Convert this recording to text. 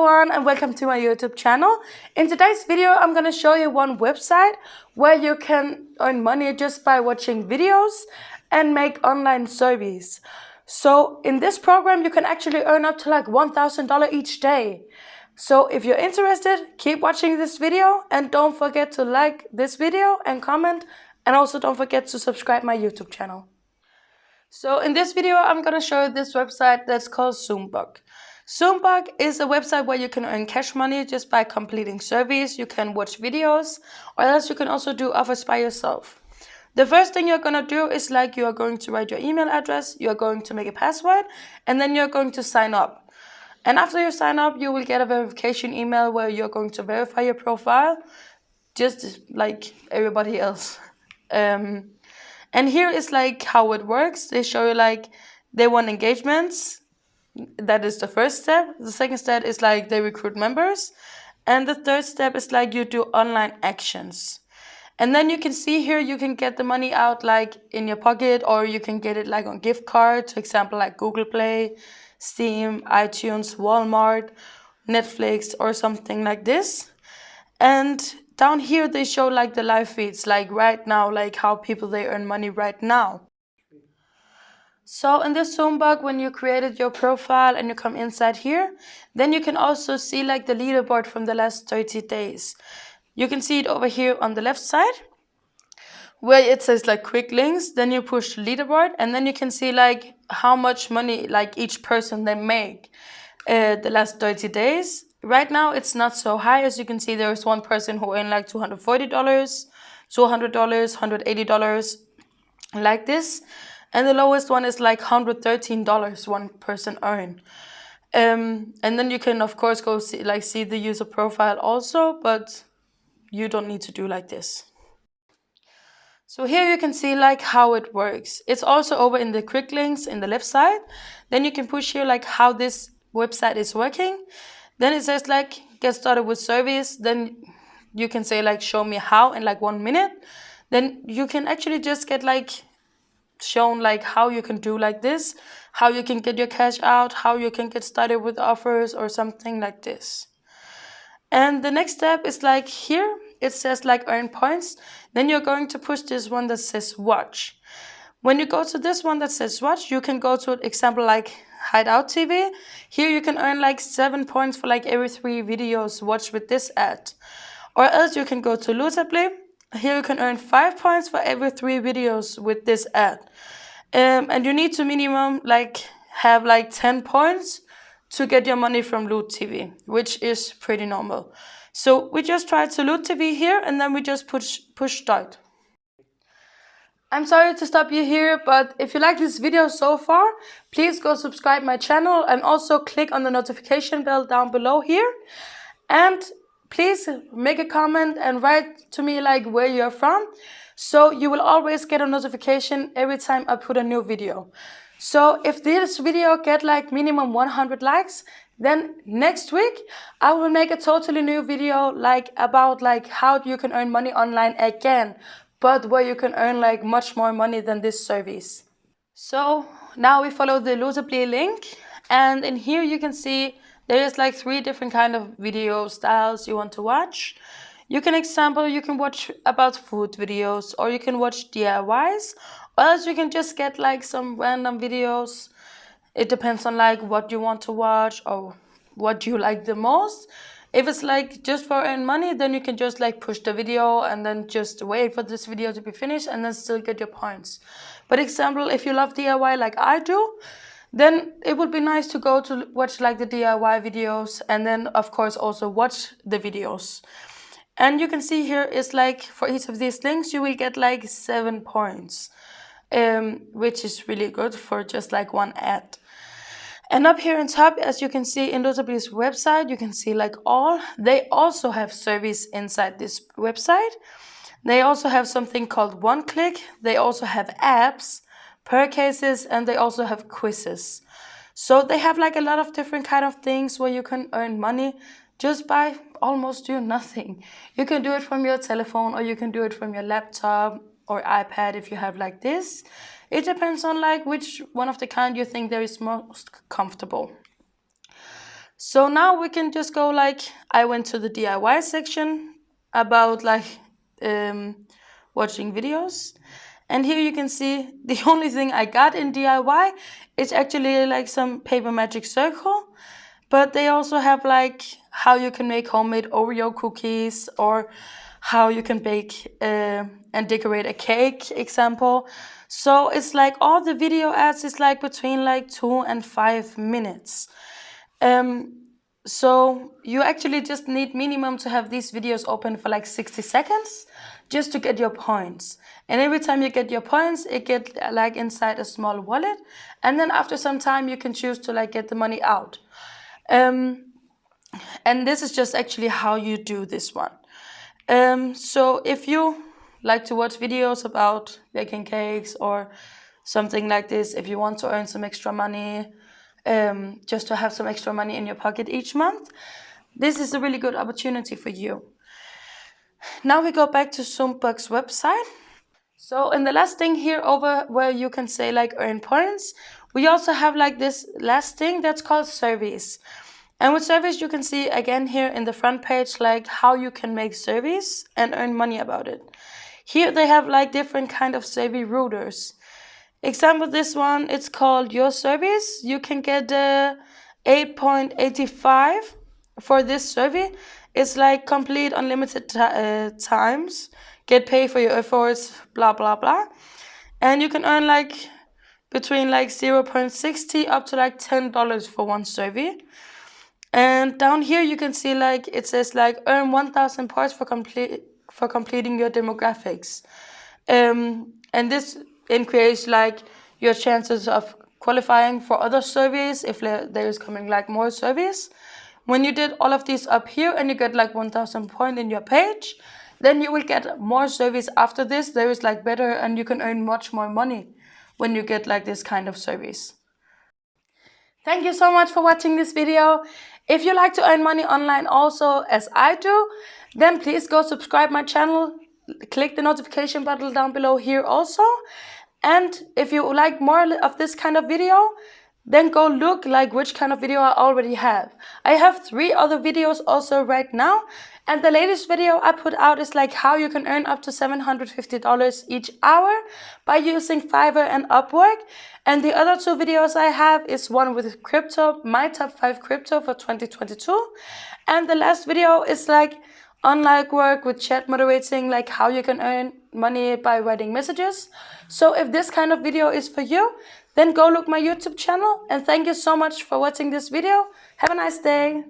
everyone and welcome to my YouTube channel. In today's video I'm going to show you one website where you can earn money just by watching videos and make online surveys. So in this program you can actually earn up to like $1,000 each day. So if you're interested, keep watching this video and don't forget to like this video and comment, and also don't forget to subscribe my YouTube channel. So in this video I'm going to show you this website that's called Zoombuck. Zoombuck is a website where you can earn cash money just by completing surveys. You can watch videos, or else you can also do offers by yourself. The first thing you're going to do is like you are going to write your email address, you're going to make a password, and then you're going to sign up. And after you sign up, you will get a verification email where you're going to verify your profile, just like everybody else. And here is like how it works. They show you like they want engagements. That is the first step. The second step is like they recruit members. And the third step is like you do online actions. And then you can see here you can get the money out like in your pocket, or you can get it like on gift cards, for example like Google Play, Steam, iTunes, Walmart, Netflix, or something like this. And down here they show like the live feeds, like right now, like how people they earn money right now. So in this Zoombuck, when you created your profile and you come inside here, then you can also see like the leaderboard from the last 30 days. You can see it over here on the left side where it says like quick links. Then you push leaderboard and then you can see like how much money like each person they make the last 30 days. Right now it's not so high. As you can see, there is one person who earned like $240, $200, $180, like this. And the lowest one is like $113 one person earned. And then you can of course go see the user profile also, but you don't need to do like this. So here you can see like how it works. It's also over in the quick links in the left side. Then you can push here like how this website is working. Then it says like get started with surveys. Then you can say like show me how in like 1 minute. Then you can actually just get like shown like how you can do like this, how you can get your cash out, how you can get started with offers or something like this. And the next step is like here it says like earn points. Then you're going to push this one that says watch. When you go to this one that says watch, you can go to an example like Hideout TV. Here you can earn like 7 points for like every 3 videos watched with this ad. Or else you can go to Lootable. Here you can earn 5 points for every 3 videos with this ad. And you need to minimum like have like 10 points to get your money from Loot TV, which is pretty normal. So we just try to Loot TV here and then we just push start. I'm sorry to stop you here, but if you like this video so far, please go subscribe my channel and also click on the notification bell down below here. And please make a comment and write to me like where you're from, so you will always get a notification every time I put a new video. So if this video get like minimum 100 likes, then next week I will make a totally new video like about like how you can earn money online again, but where you can earn like much more money than this service. So now we follow the Lootable link, and in here you can see there is like 3 different kind of video styles you want to watch. You can watch about food videos, or you can watch DIYs, or else you can just get like some random videos. It depends on like what you want to watch or what you like the most. If it's like just for earn money, then you can just like push the video and then just wait for this video to be finished and then still get your points. But example, if you love DIY like I do, then it would be nice to go to watch like the DIY videos and then of course also watch the videos. And you can see here is like for each of these links you will get like 7 points, which is really good for just like one ad. And up here on top, as you can see in Lootable's website, you can see like all. They also have surveys inside this website. They also have something called one click. They also have apps, per cases, and they also have quizzes. So they have like a lot of different kind of things where you can earn money just by almost doing nothing. You can do it from your telephone, or you can do it from your laptop or iPad if you have like this. It depends on like which one of the kind you think there is most comfortable. So now we can just go like, I went to the DIY section about like watching videos. And here you can see the only thing I got in DIY is actually like some paper magic circle. But they also have like how you can make homemade Oreo cookies, or how you can bake and decorate a cake example. So it's like all the video ads is like between like 2 and 5 minutes. So you actually just need minimum to have these videos open for like 60 seconds just to get your points. And every time you get your points, it gets like inside a small wallet. And then after some time, you can choose to like get the money out. And this is just actually how you do this one. So if you like to watch videos about baking cakes or something like this, if you want to earn some extra money, just to have some extra money in your pocket each month, this is a really good opportunity for you. Now we go back to Zoombucks website. So in the last thing here over where you can say like earn points, we also have like this last thing that's called surveys. And with surveys, you can see again here in the front page like how you can make surveys and earn money about it. Here they have like different kind of survey routers. Example, this one, it's called Your Surveys. You can get 8.85 for this survey. It's like complete unlimited times, get paid for your efforts, blah, blah, blah. And you can earn like between like 0.60 up to like $10 for one survey. And down here you can see like it says like earn 1,000 points for completing your demographics. And this increases like your chances of qualifying for other surveys if there is coming like more surveys. When you did all of these up here and you get like 1,000 points in your page, then you will get more surveys after this. There is like better, and you can earn much more money when you get like this kind of surveys. Thank you so much for watching this video. If you like to earn money online also, as I do, then please go subscribe my channel. Click the notification button down below here also. And if you like more of this kind of video, then go look like which kind of video I already have. I have 3 other videos also right now. And the latest video I put out is like how you can earn up to $750 each hour by using Fiverr and Upwork. And the other 2 videos I have is one with crypto, my top 5 crypto for 2022. And the last video is like online work with chat moderating, like how you can earn money by writing messages. So if this kind of video is for you, then go look my YouTube channel. And thank you so much for watching this video. Have a nice day.